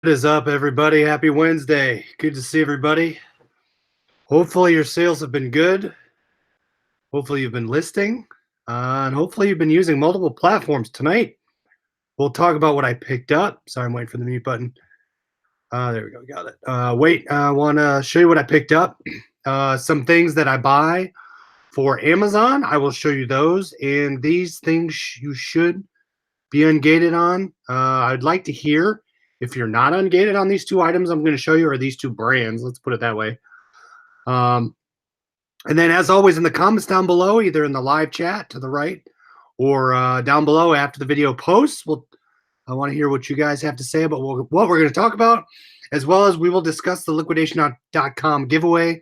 What is up, everybody? Happy Wednesday. Good to see everybody. Hopefully, your sales have been good. Hopefully, you've been listing. And hopefully, you've been using multiple platforms tonight. We'll talk about what I picked up. Sorry, I'm waiting for the mute button. There we go. Got it. I want to show you what I picked up. Some things that I buy for Amazon. I will show you those. And these things you should be ungated on. I'd like to hear if you're not ungated on these two items I'm going to show you, or these two brands. Let's put it that way. And then, as always, in the comments down below, either in the live chat to the right or down below after the video posts, I want to hear what you guys have to say about what we're going to talk about, as well as we will discuss the liquidation.com giveaway.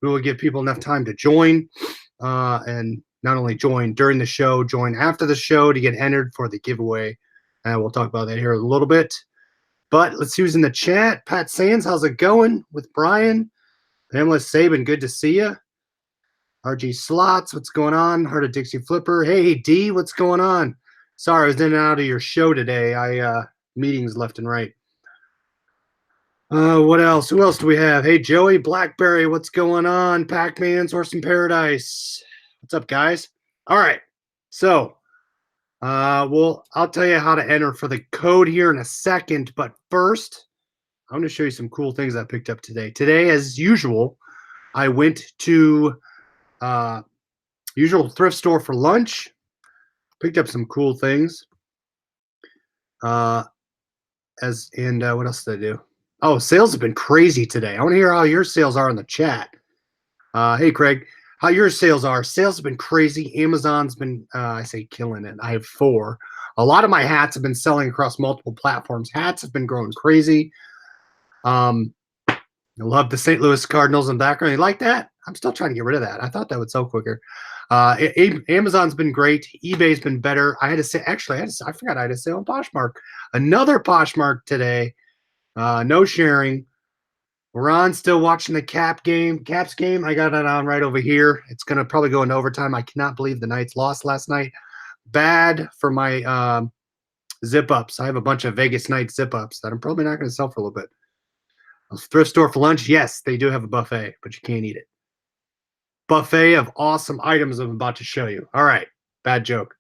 We will give people enough time to join, and not only join during the show, join after the show to get entered for the giveaway. And we'll talk about that here in a little bit. But let's see who's in the chat. Pat Sands, how's it going with Brian? Pamela Sabin, good to see you. RG Slots, what's going on? Heart of Dixie Flipper. Hey, D, what's going on? Sorry, I was in and out of your show today. Meetings left and right. What else? Who else do we have? Hey, Joey Blackberry, what's going on? Pac-Man, Source in Paradise. What's up, guys? All right. So, I'll tell you how to enter for the code here in a second. But first, I'm going to show you some cool things I picked up today. Today, as usual, I went to usual thrift store for lunch. Picked up some cool things. What else did I do? Oh, sales have been crazy today. I want to hear how your sales are in the chat. Hey, Craig, how your sales are. Sales have been crazy. Amazon's been, I say killing it. I have 4. A lot of my hats have been selling across multiple platforms. Hats have been growing crazy. I love the St. Louis Cardinals in the background. You like that? I'm still trying to get rid of that. I thought that would sell quicker. Amazon's been great. eBay's been better. I forgot I had a sale on Poshmark. Another Poshmark today. No sharing. We're on still watching the Caps game. I got it on right over here. It's going to probably go into overtime. I cannot believe the Knights lost last night. Bad for my zip-ups. I have a bunch of Vegas Knights zip-ups that I'm probably not going to sell for a little bit. A thrift store for lunch. Yes, they do have a buffet, but you can't eat it. Buffet of awesome items I'm about to show you. All right, bad joke.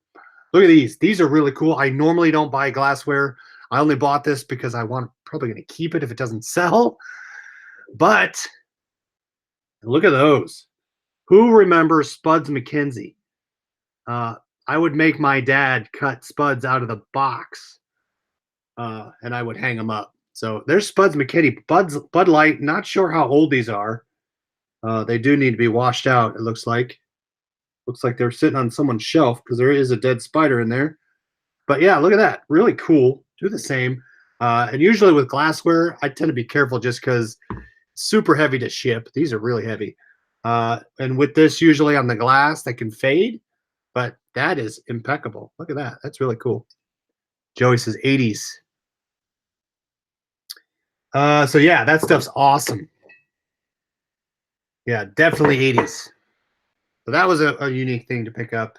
Look at these. These are really cool. I normally don't buy glassware. I only bought this because probably going to keep it if it doesn't sell. But look at those. Who remembers Spuds McKenzie? I would make my dad cut Spuds out of the box, and I would hang them up. So there's Spuds McKenzie. Bud Light. Not sure how old these are. They do need to be washed out, it looks like. Looks like they're sitting on someone's shelf because there is a dead spider in there. But yeah, look at that. Really cool. Do the same. And usually with glassware, I tend to be careful just because it's super heavy to ship. These are really heavy. And with this, usually on the glass, they can fade. But that is impeccable. Look at that. That's really cool. Joey says 80s. So yeah, that stuff's awesome. Yeah, definitely 80s. So that was a unique thing to pick up.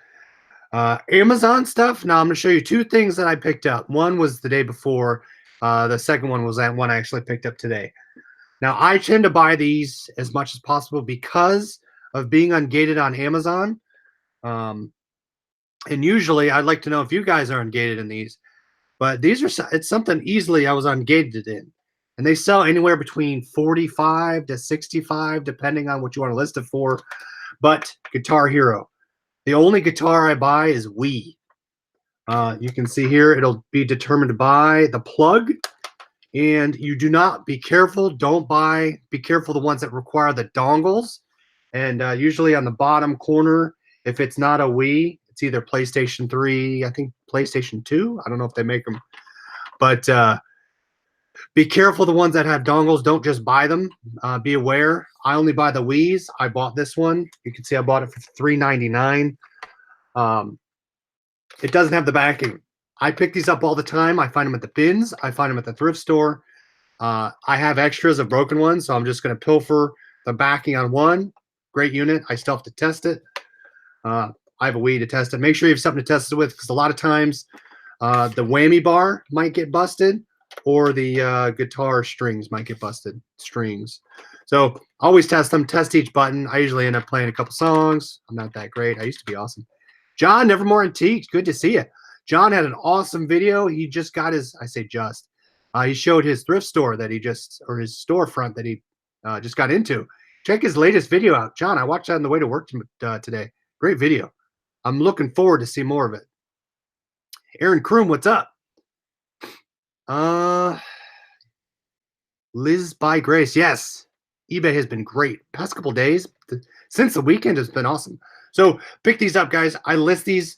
Amazon stuff. Now I'm going to show you 2 things that I picked up. One was the day before. The second one was that one I actually picked up today. Now I tend to buy these as much as possible because of being ungated on Amazon. And usually I'd like to know if you guys are ungated in these. But it's something easily I was ungated in. And they sell anywhere between 45 to 65, depending on what you want to list it for. But Guitar Hero. The only guitar I buy is Wii. You can see here, it'll be determined by the plug. And you do not, be careful, be careful the ones that require the dongles. And usually on the bottom corner, if it's not a Wii, it's either PlayStation 3, I think PlayStation 2. I don't know if they make them. But be careful the ones that have dongles. Don't just buy them. Be aware. I only buy the Wiis. I bought this one. You can see I bought it for $3.99. It doesn't have the backing. I pick these up all the time. I find them at the bins. I find them at the thrift store. I have extras of broken ones, so I'm just going to pilfer the backing on one. Great unit. I still have to test it. I have a Wii to test it. Make sure you have something to test it with, because a lot of times the whammy bar might get busted. or the guitar strings might get busted. Strings. So always test them. Test each button. I usually end up playing a couple songs. I'm not that great. I used to be awesome. John, Nevermore Antiques. Good to see you. John had an awesome video. He just got his. I say just. He showed his thrift store that he just, or his storefront that he just got into. Check his latest video out, John. I watched that on the way to work today. Great video. I'm looking forward to see more of it. Aaron Kroom, what's up? Liz by Grace. Yes. eBay has been great. Past couple days, since the weekend has been awesome. So pick these up, guys. I list these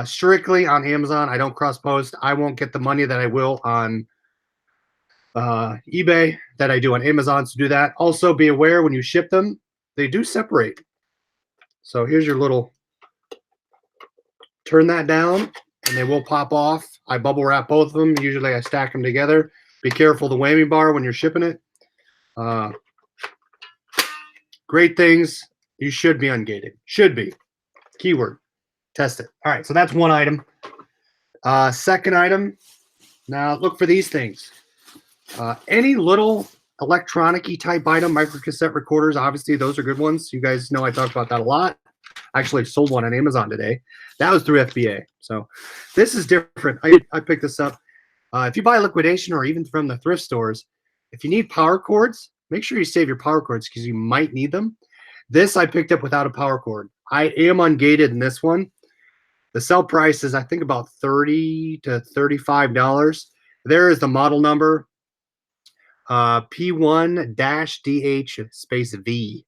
strictly on Amazon. I don't cross post. I won't get the money that I will on eBay that I do on Amazon. So do that. Also be aware when you ship them, they do separate. So here's your little, turn that down and they will pop off. I bubble wrap both of them. Usually I stack them together. Be careful the whammy bar when you're shipping it. Great things. You should be ungated. Should be. Keyword. Test it. All right, so that's one item. Second item. Now look for these things. Any little electronic-y type item, microcassette recorders, obviously those are good ones. You guys know I talk about that a lot. I actually sold one on Amazon today. That was through FBA. So this is different. I picked this up. If you buy liquidation or even from the thrift stores, if you need power cords, make sure you save your power cords because you might need them. This I picked up without a power cord. I am ungated in this one. The sell price is, I think, about $30 to $35. There is the model number, P1-DH space V.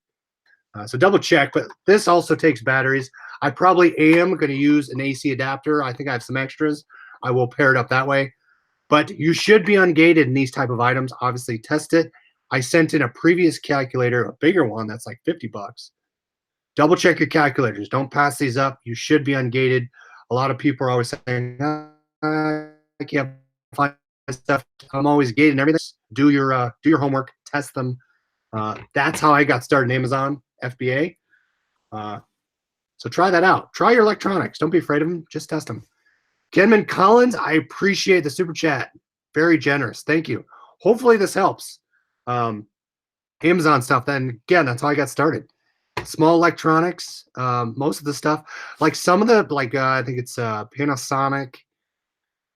So double check, but this also takes batteries. I probably am going to use an AC adapter. I think I have some extras. I will pair it up that way. But you should be ungated in these type of items. Obviously, test it. I sent in a previous calculator, a bigger one that's like 50 bucks. Double check your calculators. Don't pass these up. You should be ungated. A lot of people are always saying, I can't find stuff. I'm always gated and everything. Do your homework. Test them. That's how I got started in Amazon FBA. So try that out. Try your electronics. Don't be afraid of them. Just test them. Kenman Collins, I appreciate the super chat. Very generous. Thank you. Hopefully this helps. Amazon stuff. Then again, that's how I got started. Small electronics. Most of the stuff, like some of the, I think it's Panasonic.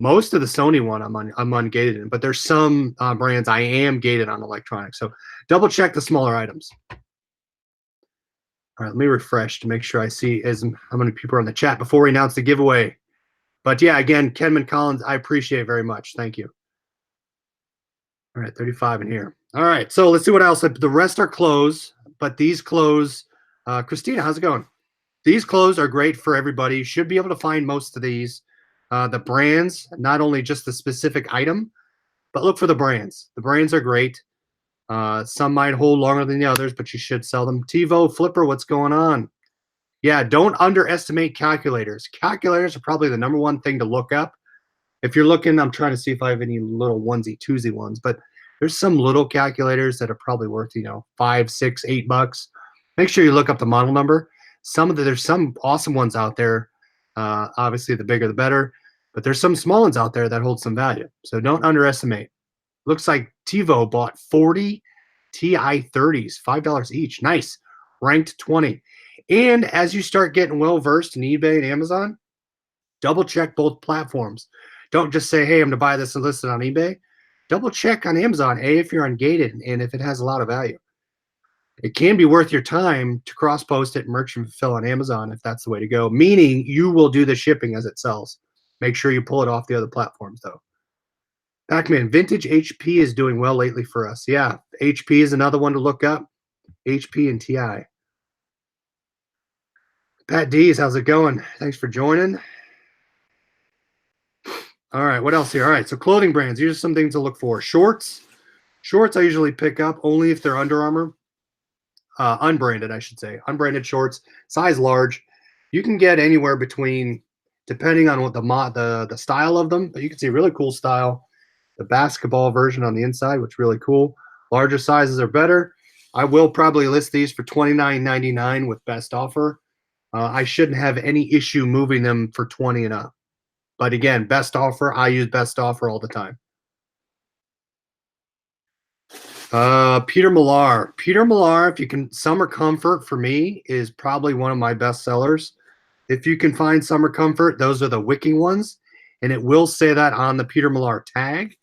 Most of the Sony one I'm ungated in, but there's some brands I am gated on electronics. So double check the smaller items. All right, let me refresh to make sure I see how many people are in the chat before we announce the giveaway. But yeah, again, Kenman Collins, I appreciate it very much. Thank you. All right, 35 in here. All right, so let's see what else. The rest are clothes, but these clothes, Christina, how's it going? These clothes are great for everybody. You should be able to find most of these. The brands, not only just the specific item, but look for the brands. The brands are great. Some might hold longer than the others, but you should sell them. TiVo, Flipper, what's going on? Yeah, don't underestimate calculators. Calculators are probably the #1 thing to look up. If you're looking, I'm trying to see if I have any little onesie-twosie ones, but there's some little calculators that are probably worth, $5, $6, $8. Make sure you look up the model number. There's some awesome ones out there. Obviously, the bigger the better, but there's some small ones out there that hold some value. So don't underestimate. Looks like TiVo bought 40 TI-30s, $5 each. Nice. Ranked 20. And as you start getting well-versed in eBay and Amazon, double check both platforms. Don't just say, hey, I'm going to buy this and list it on eBay. Double check on Amazon, if you're ungated and if it has a lot of value. It can be worth your time to cross-post it and merchant fulfill on Amazon if that's the way to go, meaning you will do the shipping as it sells. Make sure you pull it off the other platforms, though. Pac-Man, vintage HP is doing well lately for us. Yeah, HP is another one to look up. HP and TI. Pat D's, how's it going? Thanks for joining. All right, what else here? All right, so clothing brands. Here's some things to look for. Shorts. Shorts I usually pick up only if they're Under Armour. Unbranded, I should say. Unbranded shorts, size large. You can get anywhere between, depending on what the style of them, but you can see really cool style. The basketball version on the inside, which is really cool. Larger sizes are better. I will probably list these for $29.99 with best offer. I shouldn't have any issue moving them for 20 and up. But again, best offer, I use best offer all the time. Peter Millar. Peter Millar, if you can, Summer Comfort for me is probably one of my best sellers. If you can find Summer Comfort, those are the wicking ones, and it will say that on the Peter Millar tag.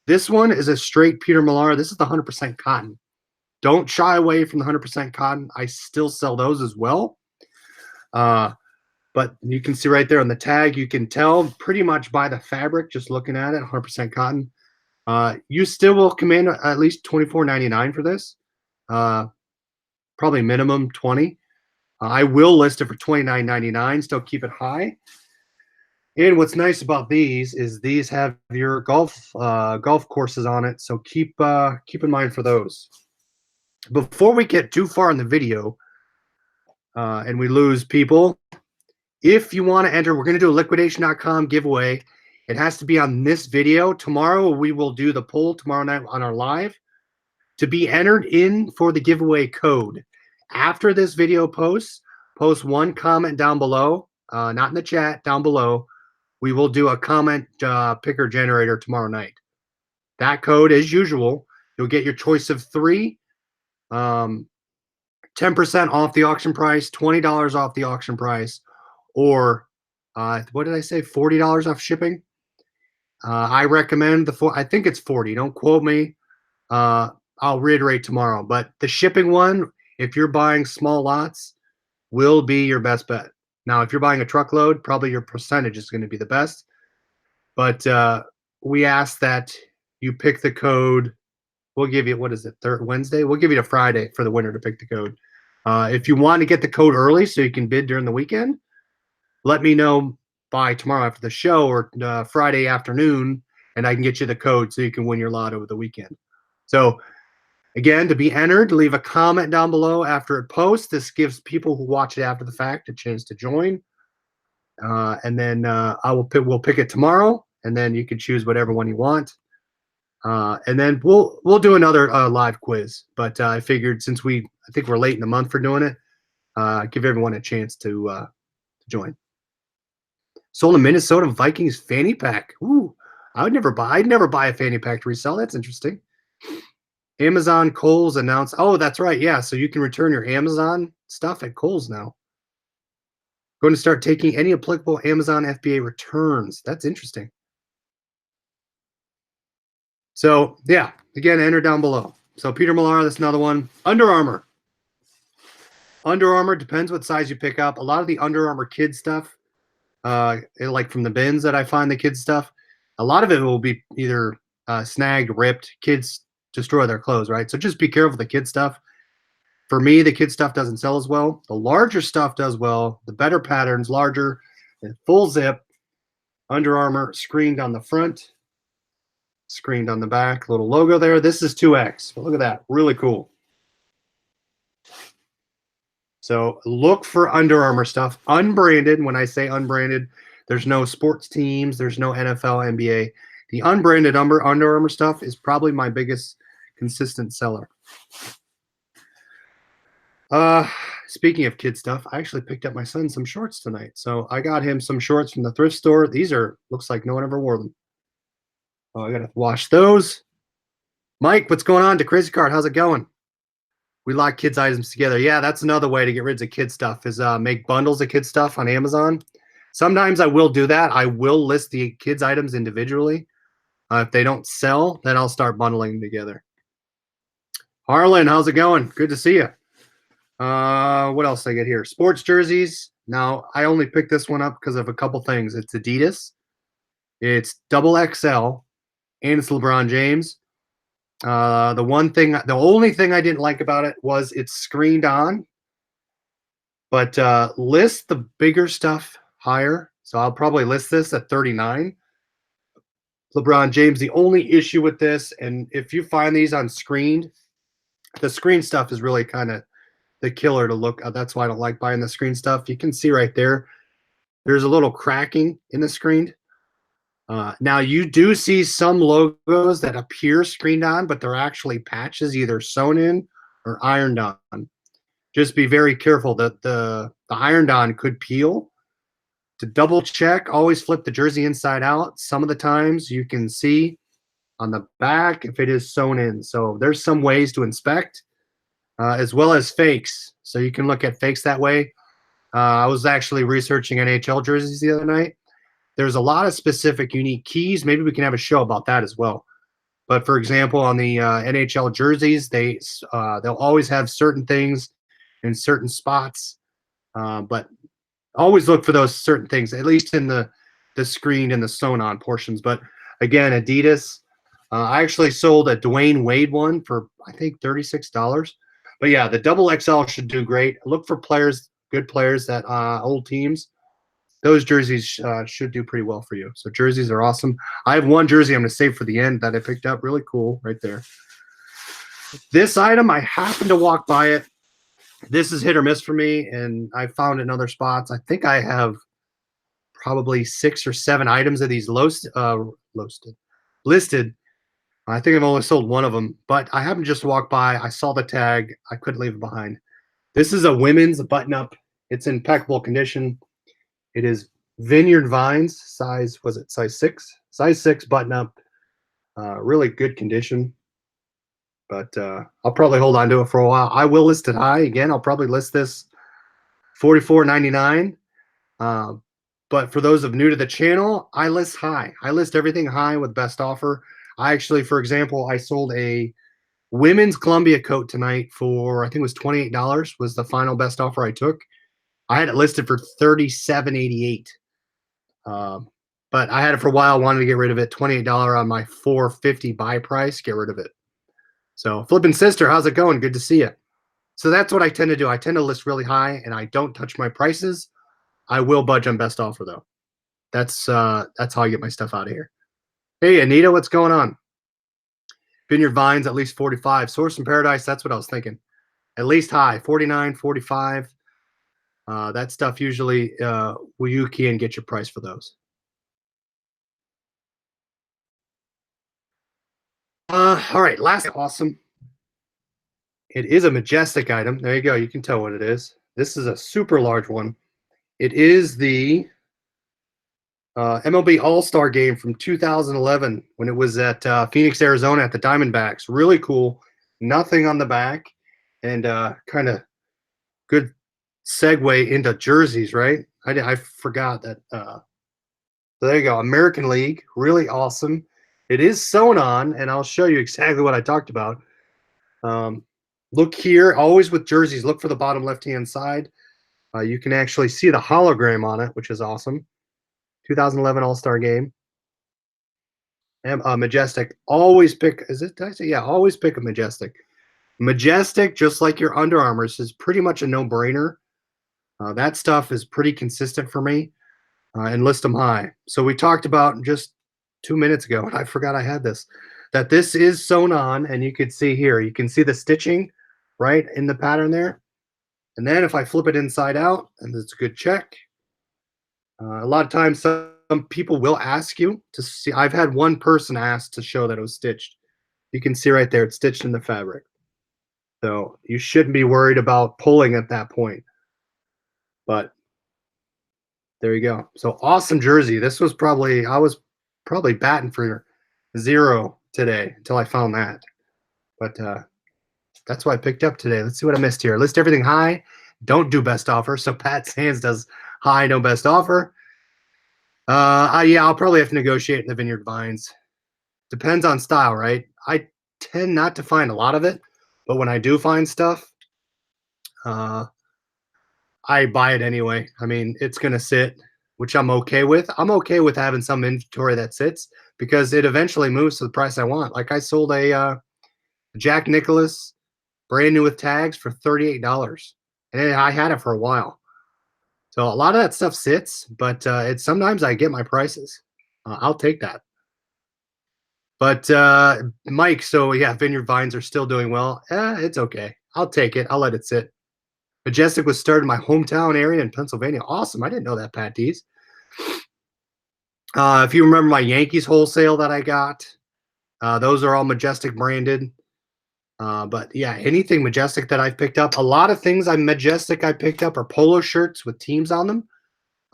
This one is a straight Peter Millar. This is the 100% cotton. Don't shy away from the 100% cotton. I still sell those as well. But you can see right there on the tag, you can tell pretty much by the fabric, just looking at it, 100% cotton. You still will command at least $24.99 for this. Probably minimum 20. I will list it for $29.99. Still keep it high. And what's nice about these is these have your golf courses on it, so keep in mind for those. Before we get too far in the video and we lose people, if you want to enter, we're going to do a liquidation.com giveaway. It has to be on this video. Tomorrow we will do the poll tomorrow night on our live to be entered in for the giveaway code. After this video post one comment down below, not in the chat, down below. We will do a comment picker generator tomorrow night. That code, as usual, you'll get your choice of 3, 10% off the auction price, $20 off the auction price, or what did I say? $40 off shipping. I recommend I think it's 40. Don't quote me. I'll reiterate tomorrow. But the shipping one, if you're buying small lots, will be your best bet. Now, if you're buying a truckload, probably your percentage is going to be the best. But we ask that you pick the code. We'll give you, what is it, Wednesday? We'll give you a Friday for the winner to pick the code. If you want to get the code early so you can bid during the weekend, let me know by tomorrow after the show or Friday afternoon, and I can get you the code so you can win your lot over the weekend. So, again, to be entered, leave a comment down below after it posts. This gives people who watch it after the fact a chance to join. And then we'll pick it tomorrow, and then you can choose whatever one you want. And then we'll do another live quiz. But I figured since I think we're late in the month for doing it, give everyone a chance to join. Sold a Minnesota Vikings fanny pack. Ooh, I'd never buy a fanny pack to resell. That's interesting. Amazon Kohl's announced. Oh, that's right. Yeah, so you can return your Amazon stuff at Kohl's now. Going to start taking any applicable Amazon FBA returns. That's interesting. So, yeah, again, enter down below. So, Peter Millar, that's another one. Under Armour. Under Armour, depends what size you pick up. A lot of the Under Armour kid stuff, like from the bins that I find the kids stuff, a lot of it will be either snagged, ripped. Kids destroy their clothes, right? So just be careful with the kid stuff. For me, the kid stuff doesn't sell as well. The larger stuff does well. The better patterns, larger, and full zip. Under Armour screened on the front, screened on the back. Little logo there. This is 2X. Look at that. Really cool. So look for Under Armour stuff. Unbranded. When I say unbranded, there's no sports teams. There's no NFL, NBA. The unbranded Under Armour stuff is probably my biggest consistent seller. Speaking of kid stuff, I actually picked up my son some shorts tonight. So I got him some shorts from the thrift store. These looks like no one ever wore them. Oh, I got to wash those. Mike, what's going on? To Crazy Card, how's it going? We lock kids' items together. Yeah, that's another way to get rid of kid stuff is make bundles of kid stuff on Amazon. Sometimes I will do that. I will list the kids' items individually. If they don't sell, then I'll start bundling them together. Harlan, how's it going? Good to see you. What else did I get here? Sports jerseys. Now, I only picked this one up because of a couple things. It's Adidas. It's XXL, and it's LeBron James. The only thing I didn't like about it was it's screened on, but list the bigger stuff higher. So I'll probably list this at 39. LeBron James, the only issue with this, and if you find these unscreened, the screen stuff is really kind of the killer to look at. That's why I don't like buying the screen stuff. You can see right there, there's a little cracking in the screen. Now, you do see some logos that appear screened on, but they're actually patches either sewn in or ironed on. Just be very careful that the ironed on could peel. To double check, always flip the jersey inside out. Some of the times you can see on the back if it is sewn in. So there's some ways to inspect, as well as fakes. So you can look at fakes that way. I was actually researching NHL jerseys the other night. There's a lot of specific unique keys. Maybe we can have a show about that as well. But for example, on the NHL jerseys, they'll always have certain things in certain spots, but always look for those certain things, at least in the screened and the sewn on portions. But again, Adidas. I actually sold a Dwayne Wade one for I think $36. But yeah, the double XL should do great. Look for players, good players that old teams. Those jerseys should do pretty well for you. So jerseys are awesome. I have one jersey I'm going to save for the end that I picked up. Really cool right there. This item, I happened to walk by it. This is hit or miss for me, and I found it in other spots. I think I have probably 6 or 7 items of these listed. I think I've only sold one of them, but I happened to just walk by. I saw the tag. I couldn't leave it behind. This is a women's button-up. It's in impeccable condition. It is Vineyard Vines, size 6? Size 6 button-up. Really good condition. But I'll probably hold on to it for a while. I will list it high. Again, I'll probably list this $44.99. But for those of new to the channel, I list high. I list everything high with best offer. I actually, for example, I sold a women's Columbia coat tonight for, I think it was $28 was the final best offer I took. I had it listed for $37.88. But I had it for a while, wanted to get rid of it. $28 on my $4.50 buy price, get rid of it. So Flippin' Sister, how's it going? Good to see you. So that's what I tend to do. I tend to list really high, and I don't touch my prices. I will budge on best offer, though. That's how I get my stuff out of here. Hey, Anita, what's going on? Vineyard Vines, at least 45. Source in Paradise, that's what I was thinking. At least high, 49, 45. That stuff usually, you can get your price for those. All right, last awesome. It is a majestic item. There you go. You can tell what it is. This is a super large one. It is the MLB All-Star game from 2011 when it was at Phoenix, Arizona at the Diamondbacks. Really cool. Nothing on the back, and kind of good segue into jerseys, right? I forgot that. So there you go. American League. Really awesome. It is sewn on, and I'll show you exactly what I talked about. Look here. Always with jerseys, look for the bottom left-hand side. You can actually see the hologram on it, which is awesome. 2011 All-Star Game. And Majestic. Always pick. Is it? Did I say? Yeah. Always pick a Majestic. Majestic, just like your Under Armours, is pretty much a no-brainer. That stuff is pretty consistent for me. And list them high. So we talked about just 2 minutes ago, and I forgot I had this, that this is sewn on, and you can see here. You can see the stitching right in the pattern there. And then if I flip it inside out, and it's a good check. A lot of times some people will ask you to see. I've had one person ask to show that it was stitched. You can see right there, it's stitched in the fabric. So you shouldn't be worried about pulling at that point. But there you go. So awesome jersey. This was probably, I was probably batting for 0 today until I found that. But that's what I picked up today. Let's see what I missed here. List everything high. Don't do best offer. So Pat Sands does high, no best offer. Yeah, I'll probably have to negotiate in the Vineyard Vines. Depends on style, right? I tend not to find a lot of it, but when I do find stuff, I buy it anyway. I mean, it's going to sit, which I'm okay with. I'm okay with having some inventory that sits because it eventually moves to the price I want. Like I sold a Jack Nicklaus brand new with tags for $38, and I had it for a while. So a lot of that stuff sits, but it's sometimes I get my prices. I'll take that. But Mike, so yeah, Vineyard Vines are still doing well. It's okay. I'll take it. I'll let it sit. Majestic was started in my hometown area in Pennsylvania. Awesome. I didn't know that, Pat D's. If you remember my Yankees wholesale that I got, those are all Majestic branded. But yeah, anything Majestic that I've picked up, a lot of things Majestic I picked up are polo shirts with teams on them.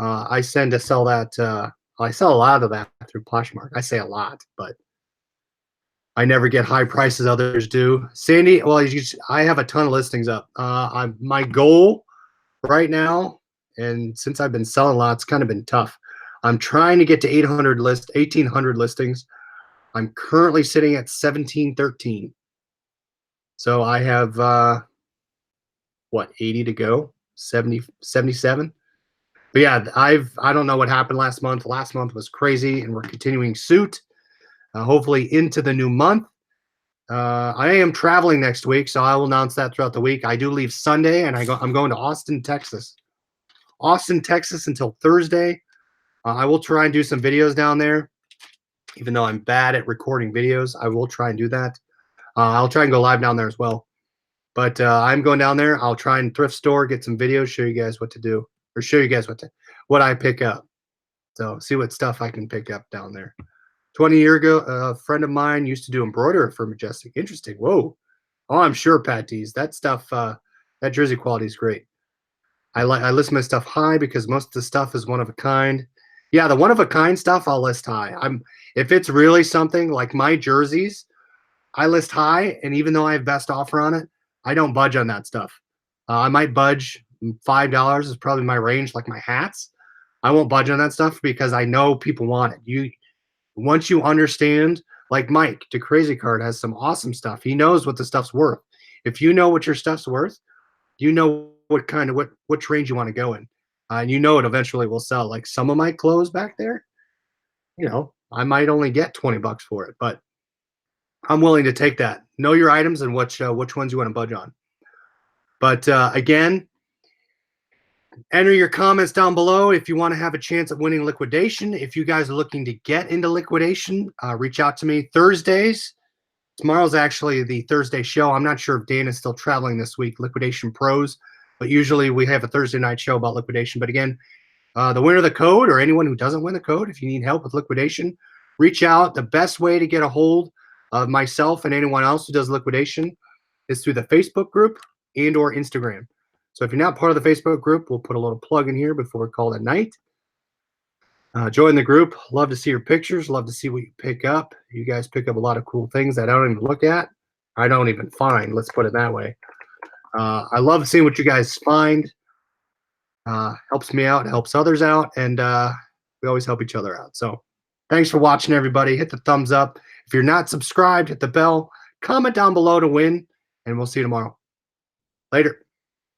I tend to sell that. I sell a lot of that through Poshmark. I say a lot, but I never get high prices others do. Sandy, well, I have a ton of listings up. My goal right now, and since I've been selling a lot, it's kind of been tough. I'm trying to get to 1,800 listings. I'm currently sitting at 1,713. So I have, what, 80 to go, 70, 77. But yeah, I don't know what happened last month. Last month was crazy, and we're continuing suit, hopefully into the new month. I am traveling next week, so I will announce that throughout the week. I do leave Sunday, and I'm going to Austin, Texas. Austin, Texas until Thursday. I will try and do some videos down there. Even though I'm bad at recording videos, I will try and do that. I'll try and go live down there as well. But I'm going down there. I'll try and thrift store, get some videos, show you guys what to do, or show you guys what I pick up. So see what stuff I can pick up down there. 20 years ago, a friend of mine used to do embroidery for Majestic. Interesting. Whoa. Oh, I'm sure, Pat D's. That stuff, that jersey quality is great. I list my stuff high because most of the stuff is one of a kind. Yeah, the one of a kind stuff I'll list high. If it's really something like my jerseys, I list high, and even though I have best offer on it, I don't budge on that stuff. I might budge $5 is probably my range, like my hats. I won't budge on that stuff because I know people want it. Once you understand, like Mike, the Crazy Card has some awesome stuff. He knows what the stuff's worth. If you know what your stuff's worth, you know which range you want to go in, and you know it eventually will sell. Like some of my clothes back there, I might only get 20 bucks for it, but I'm willing to take that. Know your items and which ones you want to budge on. But again, enter your comments down below if you want to have a chance at winning liquidation. If you guys are looking to get into liquidation, reach out to me. Thursdays. Tomorrow's actually the Thursday show. I'm not sure if Dan is still traveling this week, Liquidation Pros, but usually we have a Thursday night show about liquidation. But again, the winner of the code, or anyone who doesn't win the code, if you need help with liquidation, reach out. The best way to get a hold of myself and anyone else who does liquidation is through the Facebook group and or Instagram. So if you're not part of the Facebook group, we'll put a little plug in here before we call it night. Join the group. Love to see your pictures. Love to see what you pick up. You guys pick up a lot of cool things that I don't even look at. I don't even find. Let's put it that way. I love seeing what you guys find. Helps me out, helps others out, and we always help each other out. So thanks for watching, everybody. Hit the thumbs up. If you're not subscribed, hit the bell. Comment down below to win, and we'll see you tomorrow. Later.